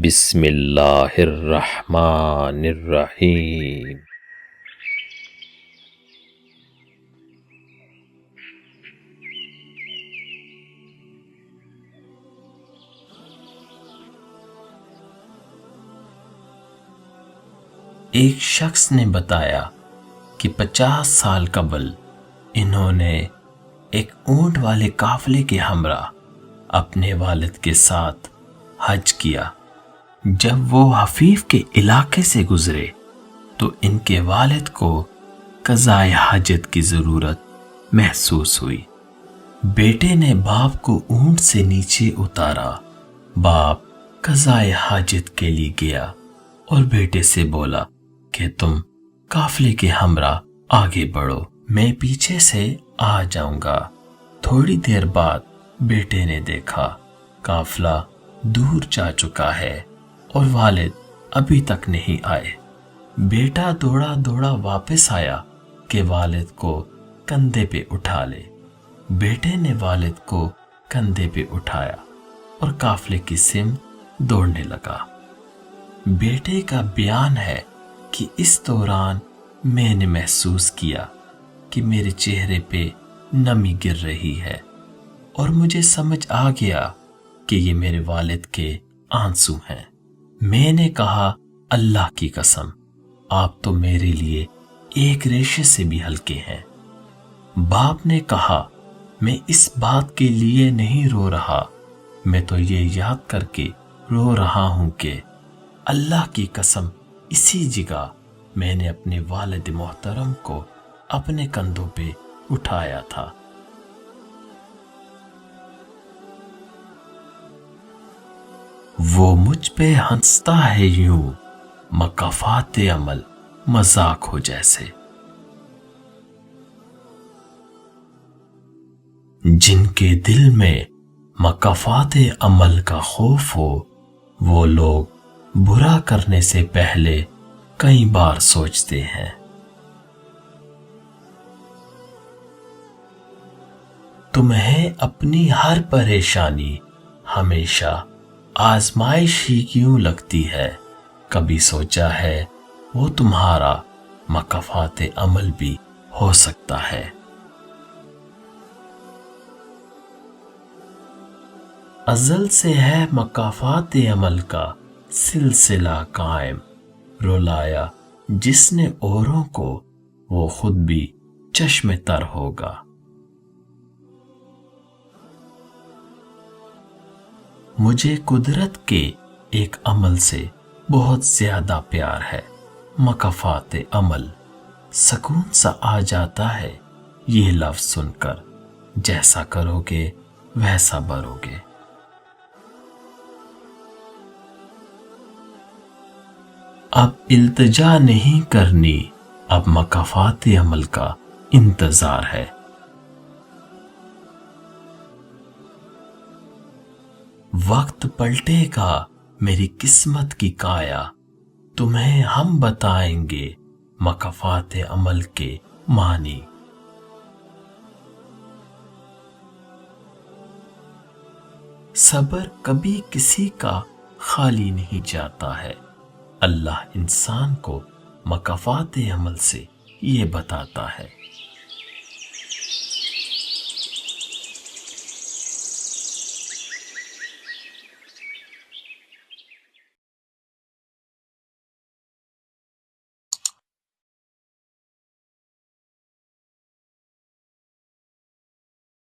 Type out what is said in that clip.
بسم اللہ الرحمن الرحیم۔ ایک شخص نے بتایا کہ 50 سال قبل انہوں نے ایک اونٹ والے قافلے کے ہمراہ اپنے والد کے ساتھ حج کیا۔ جب وہ حفیف کے علاقے سے گزرے تو ان کے والد کو قضاء حاجت کی ضرورت محسوس ہوئی۔ بیٹے نے باپ کو اونٹ سے نیچے اتارا۔ باپ قضاء حاجت کے لیے گیا اور بیٹے سے بولا کہ تم قافلے کے ہمراہ آگے بڑھو، میں پیچھے سے آ جاؤں گا۔ تھوڑی دیر بعد بیٹے نے دیکھا قافلہ دور جا چکا ہے اور والد ابھی تک نہیں آئے۔ بیٹا دوڑا دوڑا واپس آیا کہ والد کو کندھے پہ اٹھا لے۔ بیٹے نے والد کو کندھے پہ اٹھایا اور قافلے کی سمت دوڑنے لگا۔ بیٹے کا بیان ہے کہ اس دوران میں نے محسوس کیا کہ میرے چہرے پہ نمی گر رہی ہے اور مجھے سمجھ آ گیا کہ یہ میرے والد کے آنسو ہیں۔ میں نے کہا اللہ کی قسم، آپ تو میرے لیے ایک ریشے سے بھی ہلکے ہیں۔ باپ نے کہا میں اس بات کے لیے نہیں رو رہا، میں تو یہ یاد کر کے رو رہا ہوں کہ اللہ کی قسم اسی جگہ میں نے اپنے والد محترم کو اپنے کندھوں پہ اٹھایا تھا۔ وہ مجھ پہ ہنستا ہے یوں مکافات عمل مذاق ہو جیسے۔ جن کے دل میں مکافات عمل کا خوف ہو وہ لوگ برا کرنے سے پہلے کئی بار سوچتے ہیں۔ تمہیں اپنی ہر پریشانی ہمیشہ آزمائش ہی کیوں لگتی ہے؟ کبھی سوچا ہے وہ تمہارا مکافات عمل بھی ہو سکتا ہے۔ ازل سے ہے مکافات عمل کا سلسلہ قائم، رلایا جس نے اوروں کو وہ خود بھی چشم تر ہوگا۔ مجھے قدرت کے ایک عمل سے بہت زیادہ پیار ہے، مکافات عمل۔ سکون سا آ جاتا ہے یہ لفظ سن کر، جیسا کرو گے ویسا بھرو گے۔ اب التجا نہیں کرنی، اب مکافات عمل کا انتظار ہے۔ وقت پلٹے گا میری قسمت کی کایا، تمہیں ہم بتائیں گے مکافات عمل کے معنی۔ صبر کبھی کسی کا خالی نہیں جاتا ہے، اللہ انسان کو مکافات عمل سے یہ بتاتا ہے۔